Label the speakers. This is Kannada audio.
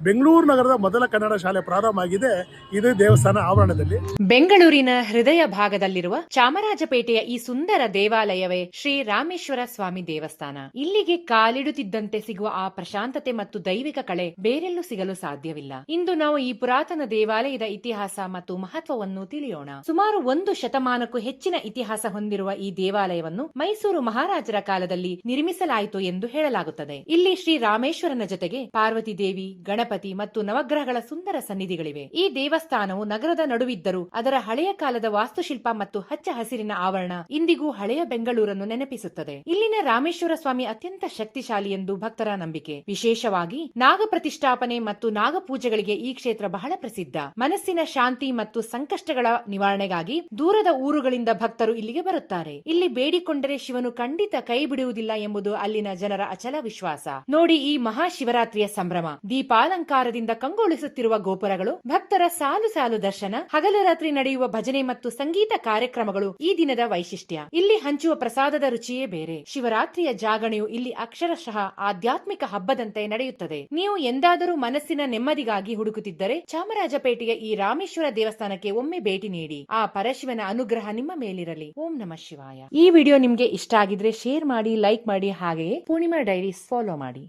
Speaker 1: ಬೆಂಗಳೂರು ನಗರದ ಮೊದಲ ಕನ್ನಡ ಶಾಲೆ ಪ್ರಾರಂಭ ಆಗಿದೆ ಇದು ದೇವಸ್ಥಾನ ಆವರಣದಲ್ಲಿ.
Speaker 2: ಬೆಂಗಳೂರಿನ ಹೃದಯ ಭಾಗದಲ್ಲಿರುವ ಚಾಮರಾಜಪೇಟೆಯ ಈ ಸುಂದರ ದೇವಾಲಯವೇ ಶ್ರೀ ರಾಮೇಶ್ವರ ಸ್ವಾಮಿ ದೇವಸ್ಥಾನ. ಇಲ್ಲಿಗೆ ಕಾಲಿಡುತ್ತಿದ್ದಂತೆ ಸಿಗುವ ಆ ಪ್ರಶಾಂತತೆ ಮತ್ತು ದೈವಿಕ ಕಳೆ ಬೇರೆಲ್ಲೂ ಸಿಗಲು ಸಾಧ್ಯವಿಲ್ಲ. ಇಂದು ನಾವು ಈ ಪುರಾತನ ದೇವಾಲಯದ ಇತಿಹಾಸ ಮತ್ತು ಮಹತ್ವವನ್ನು ತಿಳಿಯೋಣ. ಸುಮಾರು 1 ಶತಮಾನಕ್ಕೂ ಹೆಚ್ಚಿನ ಇತಿಹಾಸ ಹೊಂದಿರುವ ಈ ದೇವಾಲಯವನ್ನು ಮೈಸೂರು ಮಹಾರಾಜರ ಕಾಲದಲ್ಲಿ ನಿರ್ಮಿಸಲಾಯಿತು ಎಂದು ಹೇಳಲಾಗುತ್ತದೆ. ಇಲ್ಲಿ ಶ್ರೀ ರಾಮೇಶ್ವರನ ಜೊತೆಗೆ ಪಾರ್ವತಿ ದೇವಿ, ಗಣಪತಿ ಮತ್ತು ನವಗ್ರಹಗಳ ಸುಂದರ ಸನ್ನಿಧಿಗಳಿವೆ. ಈ ದೇವಸ್ಥಾನವು ನಗರದ ನಡುವಿದ್ದರೂ ಅದರ ಹಳೆಯ ಕಾಲದ ವಾಸ್ತುಶಿಲ್ಪ ಮತ್ತು ಹಚ್ಚ ಹಸಿರಿನ ಆವರಣ ಇಂದಿಗೂ ಹಳೆಯ ಬೆಂಗಳೂರನ್ನು ನೆನಪಿಸುತ್ತದೆ. ಇಲ್ಲಿನ ರಾಮೇಶ್ವರ ಸ್ವಾಮಿ ಅತ್ಯಂತ ಶಕ್ತಿಶಾಲಿ ಎಂದು ಭಕ್ತರ ನಂಬಿಕೆ. ವಿಶೇಷವಾಗಿ ನಾಗ ಪ್ರತಿಷ್ಠಾಪನೆ ಮತ್ತು ನಾಗ ಪೂಜೆಗಳಿಗೆ ಈ ಕ್ಷೇತ್ರ ಬಹಳ ಪ್ರಸಿದ್ಧ. ಮನಸ್ಸಿನ ಶಾಂತಿ ಮತ್ತು ಸಂಕಷ್ಟಗಳ ನಿವಾರಣೆಗಾಗಿ ದೂರದ ಊರುಗಳಿಂದ ಭಕ್ತರು ಇಲ್ಲಿಗೆ ಬರುತ್ತಾರೆ. ಇಲ್ಲಿ ಬೇಡಿಕೊಂಡರೆ ಶಿವನು ಖಂಡಿತ ಕೈ ಬಿಡುವುದಿಲ್ಲ ಎಂಬುದು ಅಲ್ಲಿನ ಜನರ ಅಚಲ ವಿಶ್ವಾಸ. ನೋಡಿ ಈ ಮಹಾಶಿವರಾತ್ರಿಯ ಸಂಭ್ರಮ, ದೀಪಾಲಂಕಾರದಿಂದ ಕಂಗೊಳಿಸುತ್ತಿರುವ ಗೋಪುರಗಳು, ಭಕ್ತರ ಸಾಲು ಸಾಲು ದರ್ಶನ, ಹಗಲು ರಾತ್ರಿ ನಡೆಯುವ ಭಜನೆ ಮತ್ತು ಸಂಗೀತ ಕಾರ್ಯಕ್ರಮಗಳು ಈ ದಿನದ ವೈಶಿಷ್ಟ್ಯ. ಇಲ್ಲಿ ಹಂಚುವ ಪ್ರಸಾದದ ರುಚಿಯೇ ಬೇರೆ. ಶಿವರಾತ್ರಿಯ ಜಾಗರಣೆಯು ಇಲ್ಲಿ ಅಕ್ಷರಶಃ ಆಧ್ಯಾತ್ಮಿಕ ಹಬ್ಬದಂತೆ ನಡೆಯುತ್ತದೆ. ನೀವು ಎಂದಾದರೂ ಮನಸ್ಸಿನ ನೆಮ್ಮದಿಗಾಗಿ ಹುಡುಕುತ್ತಿದ್ದರೆ ಚಾಮರಾಜಪೇಟೆಯ ಈ ರಾಮೇಶ್ವರ ದೇವಸ್ಥಾನಕ್ಕೆ ಒಮ್ಮೆ ಭೇಟಿ ನೀಡಿ. ಆ ಪರಶಿವನ ಅನುಗ್ರಹ ನಿಮ್ಮ ಮೇಲಿರಲಿ. ಓಂ ನಮಃ ಶಿವಾಯ. ಈ ವಿಡಿಯೋ ನಿಮ್ಗೆ ಇಷ್ಟ ಆಗಿದ್ರೆ ಶೇರ್ ಮಾಡಿ, ಲೈಕ್ ಮಾಡಿ, ಹಾಗೆಯೇ ಪೂರ್ಣಿಮಾ ಡೈರೀಸ್ ಫಾಲೋ ಮಾಡಿ.